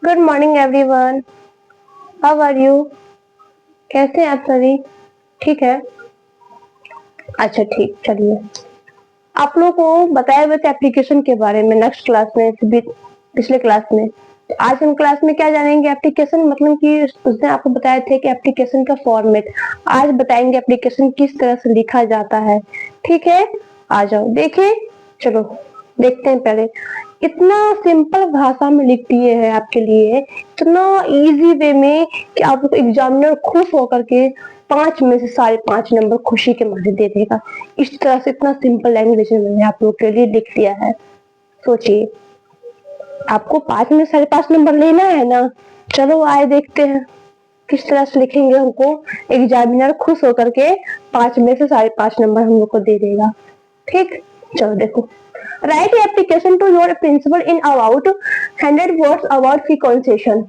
Good morning everyone. How are you? कैसे हैं आप सभी? ठीक है। अच्छा ठीक, चलिए आप लोगों को बताया हुए थे एप्लीकेशन के बारे में नेक्स्ट क्लास में, पिछले क्लास में। तो आज हम क्लास में क्या जानेंगे? एप्लीकेशन मतलब कि उस दिन आपको बताए थे कि एप्लीकेशन का फॉर्मेट। आज बताएंगे एप्लीकेशन किस तरह से लिखा जाता है। ठीक है, आ जाओ देखें। चलो देखते हैं। पहले इतना सिंपल भाषा में लिख दिए है आपके लिए, इतना इजी वे में कि आप एग्जामिनर खुश होकर के 5 में से 5.5 नंबर खुशी के मारे दे देगा। इस तरह से इतना सिंपल लैंग्वेज में मैंने आप लोग के लिए लिख दिया है। सोचिए, आपको 5 में 5.5 नंबर लेना है ना। चलो आए देखते हैं किस तरह से लिखेंगे। हमको एग्जामिनर खुश होकर के 5 में से 5.5 नंबर हम लोग को दे देगा। ठीक, चलो देखो। Write application to your principal in about 100 words about fee concession.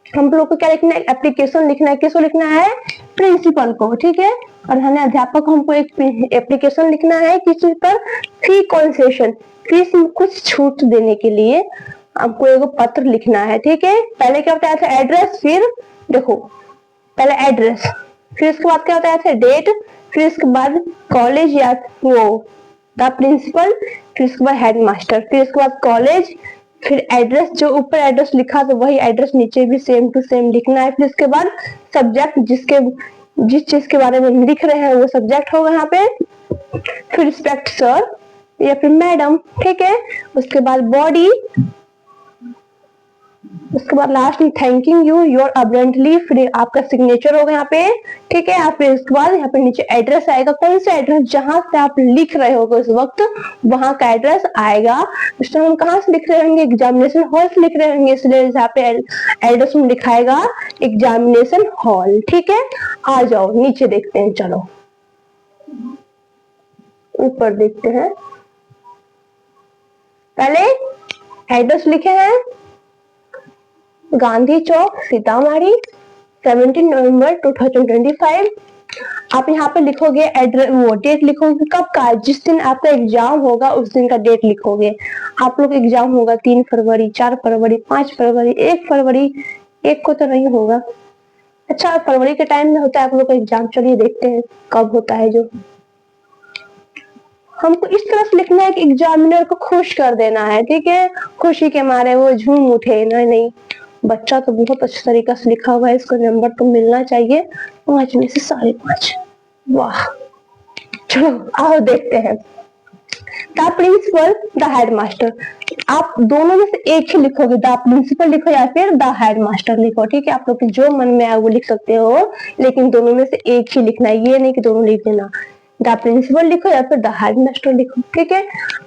हम लोग को क्या लिखना है? एप्लीकेशन लिखना है। किसको लिखना है? प्रिंसिपल को। ठीक है, और हमें अध्यापक हमको एक एप्लीकेशन लिखना है किस चीज पर? फी कंसेशन, फीस में कुछ छूट देने के लिए आपको एक पत्र लिखना है। ठीक है, पहले क्या बताया था? एड्रेस। फिर देखो, पहले एड्रेस, फिर उसके बाद क्या बताया था? डेट, फिर उसके बाद कॉलेज या वो द प्रिंसिपल, फिर उसके बाद हेडमास्टर, फिर उसके बाद कॉलेज, फिर एड्रेस। जो ऊपर एड्रेस लिखा तो वही एड्रेस नीचे भी सेम टू सेम लिखना है। फिर उसके बाद सब्जेक्ट, जिस चीज के बारे में लिख रहे हैं वो सब्जेक्ट होगा यहाँ पे। फिर रिस्पेक्ट सर या फिर मैडम। ठीक है, उसके बाद बॉडी, उसके बाद लास्ट में थैंकिंग यू योर अब्रेंटली, फिर आपका सिग्नेचर होगा यहाँ पे। ठीक है, फिर इसके बाद यहाँ पे नीचे एड्रेस आएगा। कौन सा एड्रेस? जहां से आप लिख रहे होगे उस वक्त वहां का एड्रेस आएगा। इस टाइम हम कहाँ से लिख रहे होंगे? एग्जामिनेशन हॉल से लिख रहे होंगे, इसलिए यहाँ पे एड्रेस में लिखाएगा एग्जामिनेशन हॉल। ठीक है, आ जाओ नीचे देखते हैं। चलो ऊपर देखते हैं। पहले एड्रेस लिखे हैं गांधी चौक, सीतामढ़ी, 17 नवंबर 2025। आप यहाँ पे लिखोगे एड्रेस, वो डेट लिखोगे कब का? जिस दिन आपका एग्जाम होगा उस दिन का डेट लिखोगे। आप लोग एग्जाम होगा 3 फरवरी, 4 फरवरी, 5 फरवरी, 1 फरवरी। एक को तो नहीं होगा। अच्छा, फरवरी के टाइम में होता है आप लोग का एग्जाम। चलिए देखते हैं कब होता है। जो हमको इस तरह से लिखना है कि एग्जामिनर को खुश कर देना है। ठीक है, खुशी के मारे वो झूम उठे। नहीं, बच्चा तो बहुत अच्छे तरीके से लिखा हुआ है, इसको नंबर तो मिलना चाहिए 5 में से 5.5। वाह, चलो आओ देखते हैं। The principal, the headmaster. आप दोनों में से एक ही लिखोगे, द प्रिंसिपल लिखो या फिर द हेडमास्टर लिखो। ठीक है, आप लोग जो मन में आए वो लिख सकते हो, लेकिन दोनों में से एक ही लिखना है। ये नहीं कि दोनों लिख देना। द प्रिंसिपल लिखो या फिर द हेडमास्टर लिखो। ठीक है,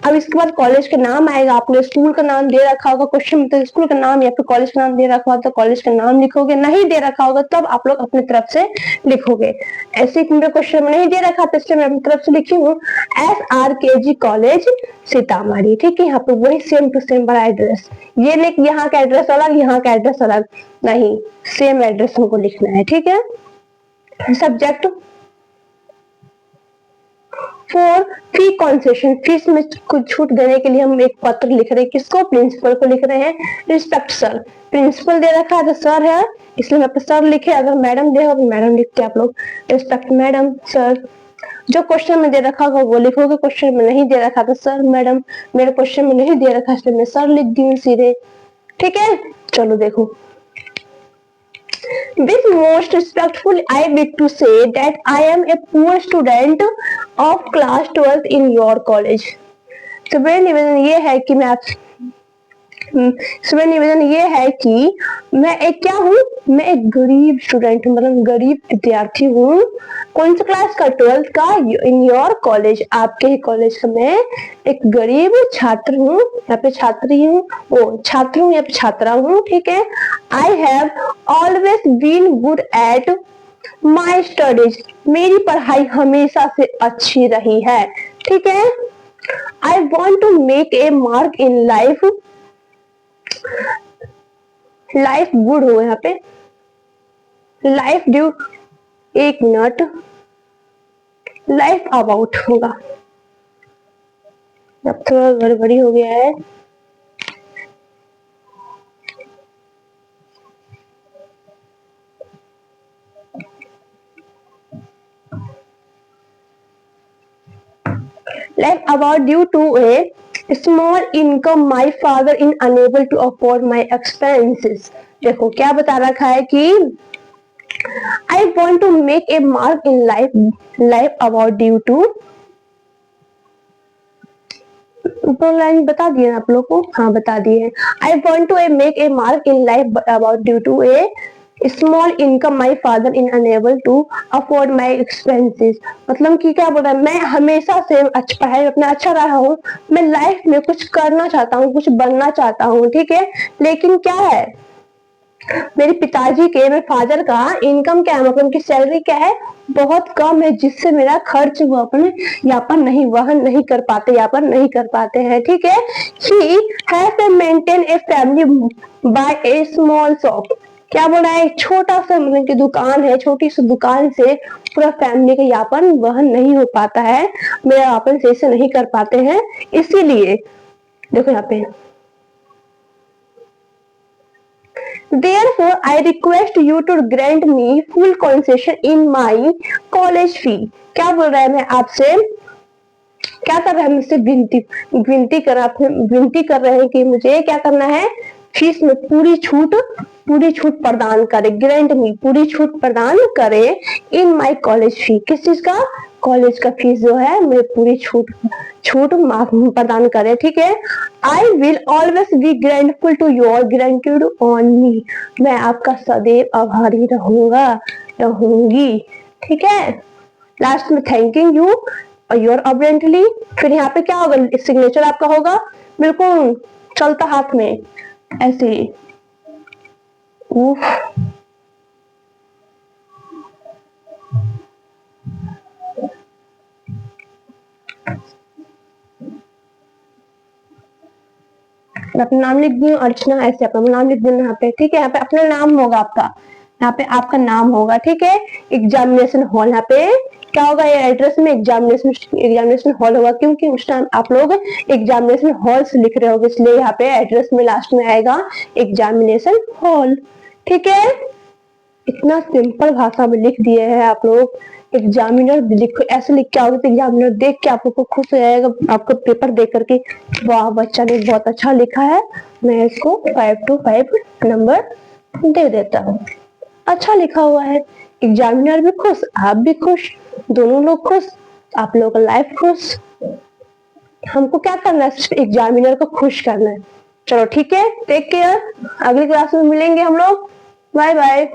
अब इसके बाद कॉलेज का नाम आएगा। आपने स्कूल का नाम दे रखा होगा क्वेश्चन में, तो स्कूल का नाम या फिर कॉलेज का नाम दे रखा होगा तो कॉलेज का नाम लिखोगे। नहीं दे रखा होगा तब आप लोग अपनी तरफ से लिखोगे। ऐसे मेरे क्वेश्चन में नहीं दे रखा तो इसलिए मैं अपनी तरफ से लिखी हूँ SRKG कॉलेज सीतामढ़ी। ठीक है, यहाँ पे वही सेम टू सेम बड़ा एड्रेस। ये नहीं कि यहाँ का एड्रेस अलग, यहाँ का एड्रेस अलग, नहीं, सेम एड्रेस हमको लिखना है। ठीक है, subject for fee concession, fees में कुछ छूट देने के लिए हम एक पत्र लिख रहे हैं। किसको? प्रिंसिपल को लिख रहे हैं। रिस्पेक्ट सर, प्रिंसिपल दे रखा है तो सर है, इसलिए मैं सर लिखे। अगर मैडम दे हो तो मैडम लिखते आप लोग। Respect madam, sir. जो क्वेश्चन में दे रखा होगा वो लिखोगे, क्वेश्चन में नहीं दे रखा तो सर मैडम। मेरे क्वेश्चन में नहीं दे रखा इसलिए मैं सर लिख दी हूँ सीधे। ठीक है, चलो देखो। With most respectful, I wish to say that I am a poor student of class 12th in your college. तो मेरा निवेदन ये है कि मैं एक क्या हूँ? मैं एक गरीब स्टूडेंट हूँ, मतलब गरीब विद्यार्थी हूँ। कौन सा क्लास का? 12th का। इन योर कॉलेज, आपके ही कॉलेज का मैं एक गरीब छात्र हूँ। यहाँ पे छात्री हूँ, वो छात्र हूँ, यहाँ पे छात्रा हूँ। ठीक है, I have always been good at my studies, मेरी पढ़ाई हमेशा से अच्छी रही है। ठीक है, I want to make a mark in life, life good हो यहाँ पे, लाइफ ड्यू, एक मिनट, लाइफ अबाउट होगा। अब थोड़ा गड़बड़ी हो गया है। Life about due to a small income my father in unable to afford my expenses. देखो क्या बता रखा है कि I want to make a mark in life about due to, ऊपर लाइन बता दिए आप लोग को, हाँ बता दिए। I want to make a mark in life about due to a small income my father in unable to afford my expenses. मतलब कि क्या बोल रहा है, मैं हमेशा से पढ़ाई अपना अच्छा रहा हूँ, मैं लाइफ में कुछ करना चाहता हूँ, कुछ बनना चाहता हूँ, ठीक है, लेकिन क्या है, मेरे पिताजी के, मेरे फादर का इनकम क्या है, मतलब उनकी सैलरी क्या है, बहुत कम है, जिससे मेरा खर्च वो अपने यापन नहीं, वहन नहीं कर पाते, यापन नहीं कर पाते हैं, ठीक है। He have to maintain a family by a small shop. क्या बोल रहा है, एक छोटा सा मतलब की दुकान है, छोटी सी दुकान से पूरा फैमिली का यापन वहन नहीं हो पाता है, मेरा यापन सही से नहीं कर पाते हैं, इसीलिए देखो यहाँ पे, Therefore, I request you to grant me full concession in my college fee। क्या बोल रहा है, मैं आपसे क्या कर रहा है, मुझसे विनती कर रहे हैं कि मुझे क्या करना है, फीस में पूरी छूट प्रदान करे, ग्रांट मी पूरी छूट प्रदान करे इन माय कॉलेज फी, किस चीज का, कॉलेज का फीस जो है मुझे पूरी छूट प्रदान करे, ठीक है। I will always be grateful to your gratitude on me, मैं आपका सदैव आभारी रहूंगी, ठीक है। लास्ट में थैंकिंग यू योर अब्रेंटली, फिर यहाँ पे क्या होगा, सिग्नेचर आपका होगा बिल्कुल चलता हाथ में ऐसे ही। मैं अपना नाम लिख दी हूँ अर्चना, ऐसे अपना नाम लिख देना यहाँ पे, ठीक है। यहाँ पे अपना नाम होगा आपका, यहाँ पे आपका नाम होगा, ठीक है। एग्जामिनेशन हॉल, यहाँ पे क्या होगा, ये एड्रेस में एग्जामिनेशन हॉल होगा, क्योंकि उस टाइम आप लोग एग्जामिनेशन हॉल से लिख रहे होगे, इसलिए यहाँ पे एड्रेस में लास्ट में आएगा एग्जामिनेशन हॉल, ठीक है। इतना सिंपल भाषा में लिख दिए हैं आप लोग। एग्जामिनर लिखो, ऐसे लिख के आओगे तो एग्जामिनर देख के आप लोग को खुश हो जाएगा, आपको पेपर देख करके, वाह बच्चा ने बहुत अच्छा लिखा है, मैं इसको 5/5 नंबर दे देता हूँ, अच्छा लिखा हुआ है। एग्जामिनर भी खुश, आप भी खुश, दोनों लोग खुश, आप लोगों का लाइफ खुश। हमको क्या करना है, सिर्फ एग्जामिनर को खुश करना है। चलो ठीक है, टेक केयर, अगली क्लास में मिलेंगे हम लोग, बाय बाय।